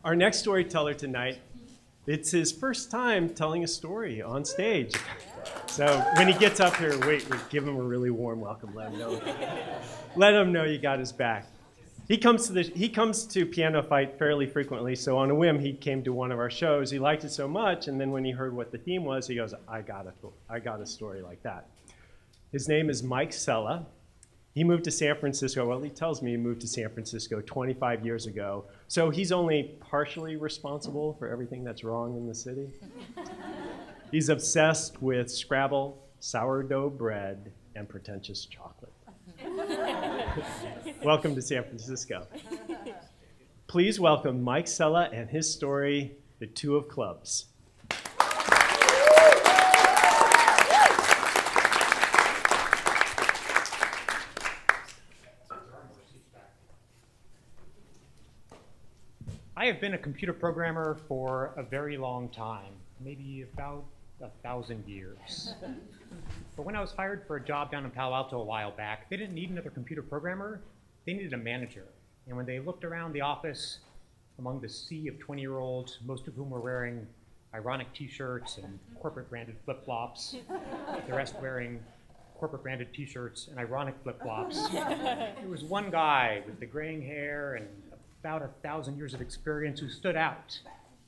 Our next storyteller tonight, it's his first time telling a story on stage. So when he gets up here, wait, give him a really warm welcome. Let him know you got his back. He comes to Piano Fight fairly frequently, so on a whim he came to one of our shows. He liked it so much, and then when he heard what the theme was, he goes, I got a story like that. His name is Mike Sela. He moved to San Francisco. Well, he tells me he moved to San Francisco 25 years ago. So he's only partially responsible for everything that's wrong in the city. He's obsessed with Scrabble, sourdough bread, and pretentious chocolate. Welcome to San Francisco. Please welcome Mike Sela and his story, The Two of Clubs. I have been a computer programmer for a very long time, maybe about 1,000 years. But when I was hired for a job down in Palo Alto a while back, they didn't need another computer programmer, they needed a manager. And when they looked around the office, among the sea of 20-year-olds, most of whom were wearing ironic t-shirts and corporate branded flip-flops, the rest wearing corporate branded t-shirts and ironic flip-flops, there was one guy with the graying hair and about 1,000 years of experience who stood out.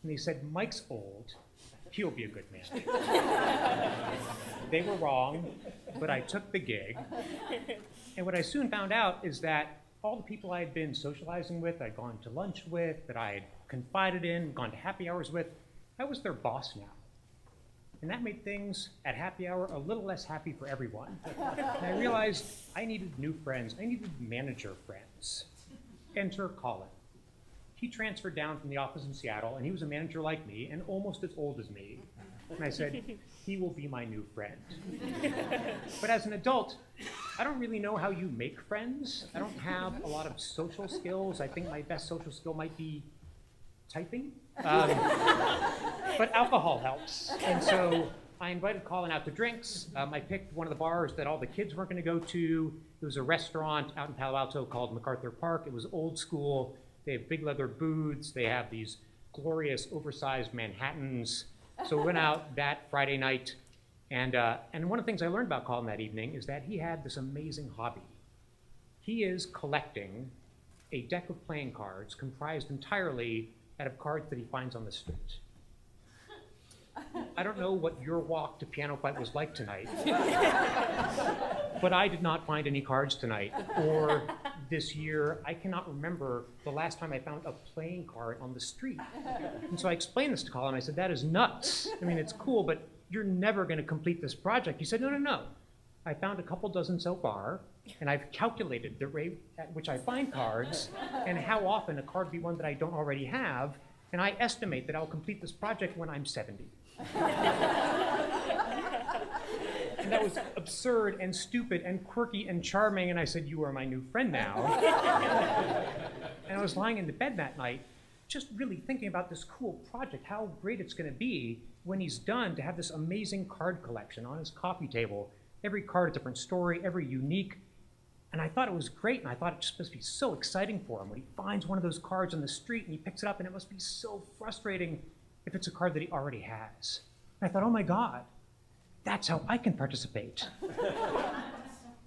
And he said, Mike's old, he'll be a good man. They were wrong, but I took the gig. And what I soon found out is that all the people I had been socializing with, I'd gone to lunch with, that I had confided in, gone to happy hours with, I was their boss now. And that made things at happy hour a little less happy for everyone. And I realized I needed new friends. I needed manager friends. Enter Colin. He transferred down from the office in Seattle, and he was a manager like me and almost as old as me. And I said, he will be my new friend. But as an adult, I don't really know how you make friends. I don't have a lot of social skills. I think my best social skill might be typing. But alcohol helps. And so I invited Colin out to drinks. I picked one of the bars that all the kids weren't going to go to. It was a restaurant out in Palo Alto called MacArthur Park. It was old school. They have big leather booths. They have these glorious oversized Manhattans. So we went out that Friday night. And one of the things I learned about Colin that evening is that he had this amazing hobby. He is collecting a deck of playing cards comprised entirely out of cards that he finds on the street. I don't know what your walk to Piano Fight was like tonight, but I did not find any cards tonight. Or this year, I cannot remember the last time I found a playing card on the street. And so I explained this to Colin. I said, that is nuts. I mean, it's cool, but you're never going to complete this project. He said, no. I found a couple dozen so far, and I've calculated the rate at which I find cards and how often a card will be one that I don't already have, and I estimate that I'll complete this project when I'm 70. And that was absurd and stupid and quirky and charming, and I said, you are my new friend now. And I was lying in the bed that night just really thinking about this cool project, how great it's going to be when he's done to have this amazing card collection on his coffee table. Every card a different story, every unique. And I thought it was great, and I thought it just must be so exciting for him when he finds one of those cards on the street and he picks it up, and it must be so frustrating if it's a card that he already has. And I thought, oh my God, that's how I can participate.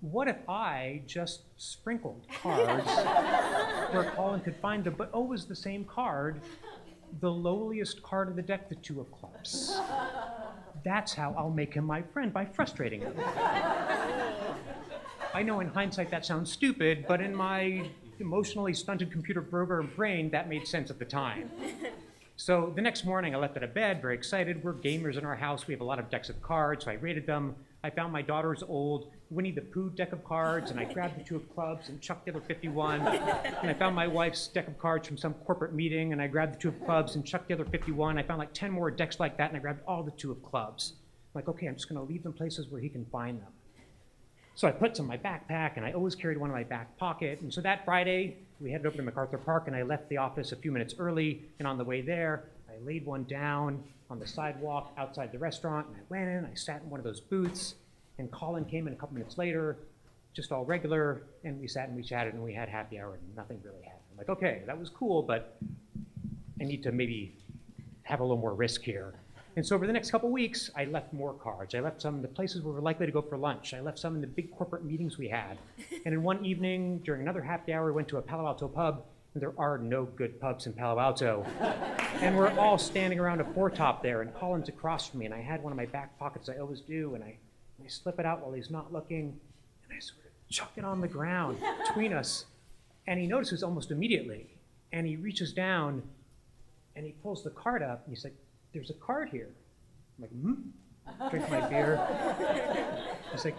What if I just sprinkled cards where Colin could find them, but always the same card, the lowliest card of the deck, the Two of Clubs. That's how I'll make him my friend, by frustrating him. I know in hindsight that sounds stupid, but in my emotionally stunted computer programmer brain, that made sense at the time. So the next morning I left out of bed, very excited. We're gamers in our house. We have a lot of decks of cards, so I rated them. I found my daughter's old Winnie the Pooh deck of cards, and I grabbed the Two of Clubs and chucked the other 51. And I found my wife's deck of cards from some corporate meeting, and I grabbed the Two of Clubs and chucked the other 51. I found like 10 more decks like that, and I grabbed all the Two of Clubs. I'm like, okay, I'm just gonna leave them places where he can find them. So I put some in my backpack, and I always carried one in my back pocket. And so that Friday, we headed over to MacArthur Park, and I left the office a few minutes early. And on the way there, I laid one down on the sidewalk outside the restaurant, and I went in, I sat in one of those booths, and Colin came in a couple minutes later, just all regular, and we sat and we chatted, and we had happy hour, and nothing really happened. I'm like, okay, that was cool, but I need to maybe have a little more risk here. And so over the next couple weeks, I left more cards. I left some in the places where we were likely to go for lunch. I left some in the big corporate meetings we had. And in one evening, during another happy hour, we went to a Palo Alto pub, and there are no good pubs in Palo Alto. And we're all standing around a four-top there, and Colin's across from me, and I had one in my back pocket, as I always do, and I slip it out while he's not looking, and I sort of chuck it on the ground between us. And he notices almost immediately, and he reaches down, and he pulls the card up, and he's like, "There's a card here." I'm like, Drink my beer. He's like,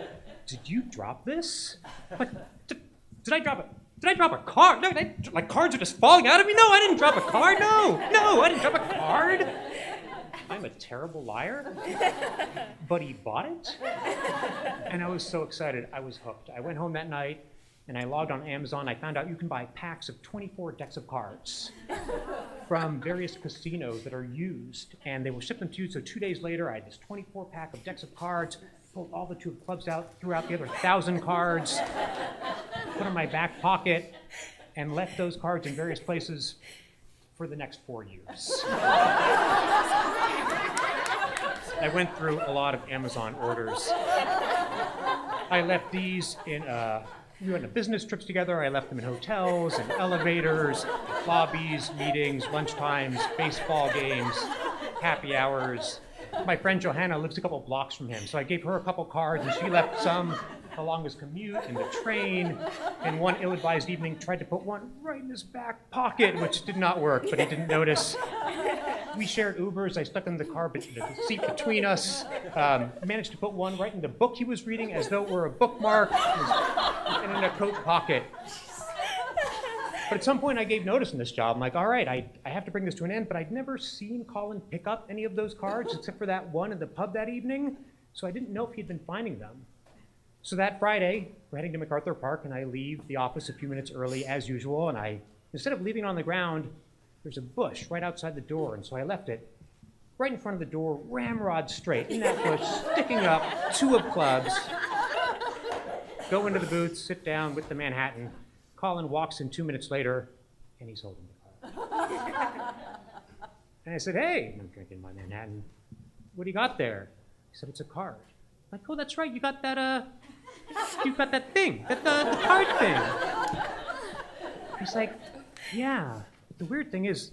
"Did you drop this?" I'm like, did I drop it? Did I drop a card? No, like cards are just falling out of me? No, I didn't drop a card. No, I didn't drop a card. I'm a terrible liar. But he bought it. And I was so excited. I was hooked. I went home that night and I logged on Amazon. I found out you can buy packs of 24 decks of cards from various casinos that are used. And they will ship them to you. So 2 days later, I had this 24 pack of decks of cards, pulled all the two of clubs out, threw out the other 1,000 cards, put in my back pocket, and left those cards in various places for the next 4 years. I went through a lot of Amazon orders. I left these in, we went on business trips together. I left them in hotels and elevators, lobbies, meetings, lunchtimes, baseball games, happy hours. My friend Johanna lives a couple blocks from him, so I gave her a couple cards, and she left some along his commute, in the train, and one ill-advised evening tried to put one right in his back pocket, which did not work, but he didn't notice. We shared Ubers. I stuck in the car, the seat between us, managed to put one right in the book he was reading as though it were a bookmark, and in a coat pocket. But at some point, I gave notice in this job. I'm like, all right, I have to bring this to an end, but I'd never seen Colin pick up any of those cards except for that one in the pub that evening, so I didn't know if he'd been finding them. So that Friday, we're heading to MacArthur Park, and I leave the office a few minutes early, as usual, and instead of leaving it on the ground, there's a bush right outside the door, and so I left it right in front of the door, ramrod straight, in that bush, sticking up, two of clubs, go into the booth, sit down with the Manhattan. Colin walks in 2 minutes later, and he's holding the card. And I said, "Hey," I'm drinking my Manhattan, "what do you got there?" He said, "It's a card." I'm like, "Oh, that's right, you got that thing, the card thing." He's like, "Yeah, but the weird thing is,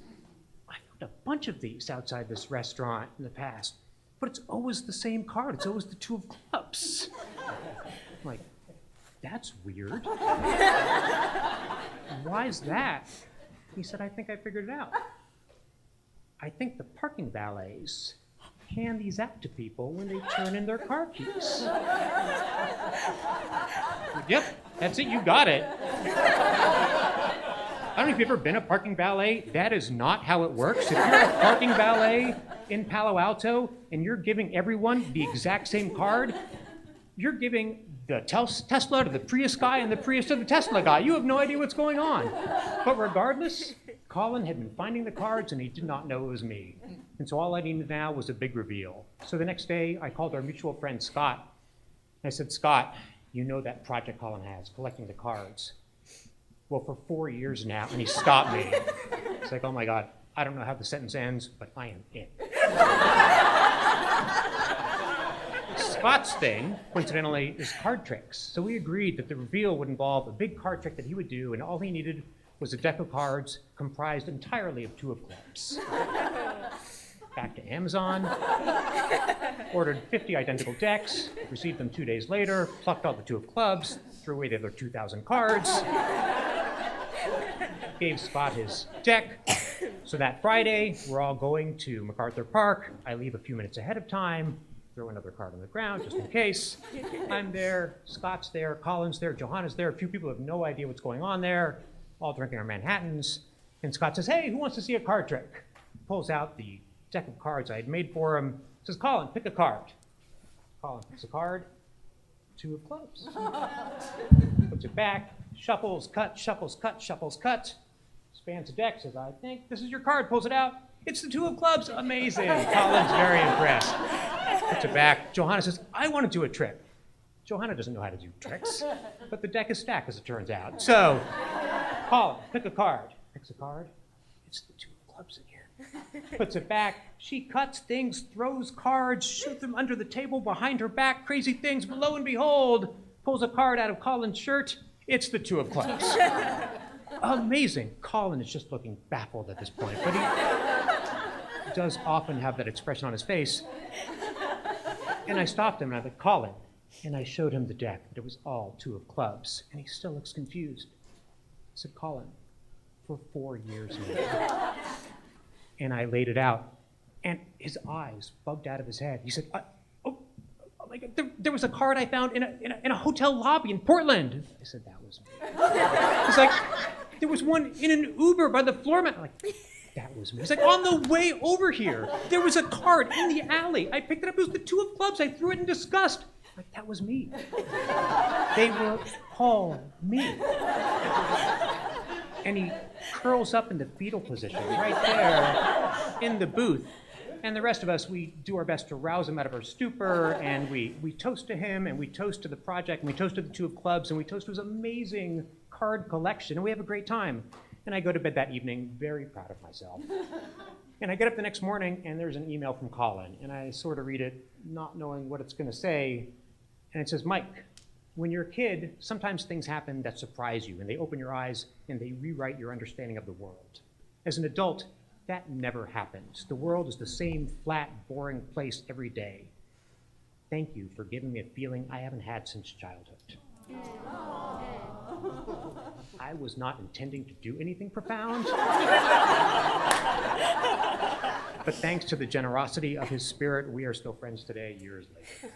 I found a bunch of these outside this restaurant in the past, but it's always the same card, it's always the two of clubs." I'm like, "That's weird. Why is that?" He said, "I think I figured it out. I think the parking valets hand these out to people when they turn in their car keys." Yep, that's it, you got it. I don't know if you've ever been a parking valet. That is not how it works. If you're a parking valet in Palo Alto and you're giving everyone the exact same card, you're giving the Tesla to the Prius guy and the Prius to the Tesla guy. You have no idea what's going on. But regardless, Colin had been finding the cards and he did not know it was me. And so all I needed now was a big reveal. So the next day, I called our mutual friend Scott. I said, "Scott, you know that project Colin has, collecting the cards. Well, for 4 years now," and he stopped me. It's like, oh my God, I don't know how the sentence ends, but I am in. Scott's thing, coincidentally, is card tricks. So we agreed that the reveal would involve a big card trick that he would do, and all he needed was a deck of cards comprised entirely of two of clubs. Back to Amazon, ordered 50 identical decks, received them 2 days later, plucked all the two of clubs, threw away the other 2,000 cards, gave Scott his deck. So that Friday, we're all going to MacArthur Park. I leave a few minutes ahead of time, throw another card on the ground just in case. I'm there, Scott's there, Colin's there, Johanna's there. A few people have no idea what's going on there, all drinking our Manhattans. And Scott says, "Hey, who wants to see a card trick?" Pulls out the deck of cards I had made for him. Says, "Colin, pick a card." Colin picks a card, two of clubs. Puts it back, shuffles, cut, shuffles, cut, shuffles, cut. Spans the deck, says, "I think this is your card." Pulls it out. It's the two of clubs. Amazing. Colin's very impressed. Puts it back. Johanna says, "I want to do a trick." Johanna doesn't know how to do tricks, but the deck is stacked, as it turns out. So, Colin, pick a card. Picks a card. It's the two of clubs again. Puts it back. She cuts things, throws cards, shoots them under the table, behind her back, crazy things. But lo and behold, pulls a card out of Colin's shirt. It's the two of clubs. Amazing. Colin is just looking baffled at this point, but he does often have that expression on his face. And I stopped him and I said, Colin. And I showed him the deck, and it was all two of clubs. And he still looks confused. I said, Colin, for 4 years now. And I laid it out. And his eyes bugged out of his head. He said, oh my God, there was a card I found in a hotel lobby in Portland. I said, that was me. He's like, there was one in an Uber by the floor mat. I'm like, that was me. He's like, on the way over here, there was a card in the alley. I picked it up. It was the two of clubs. I threw it in disgust. Like, that was me. They were all me. And he curls up in the fetal position right there in the booth. And the rest of us, we do our best to rouse him out of our stupor, and we toast to him, and we toast to the project, and we toast to the two of clubs, and we toast to his amazing card collection, and we have a great time. And I go to bed that evening very proud of myself. And I get up the next morning, and there's an email from Colin, and I sort of read it, not knowing what it's going to say. And it says, Mike, when you're a kid, sometimes things happen that surprise you, and they open your eyes, and they rewrite your understanding of the world. As an adult, that never happens. The world is the same flat, boring place every day. Thank you for giving me a feeling I haven't had since childhood. I was not intending to do anything profound. But thanks to the generosity of his spirit, we are still friends today, years later.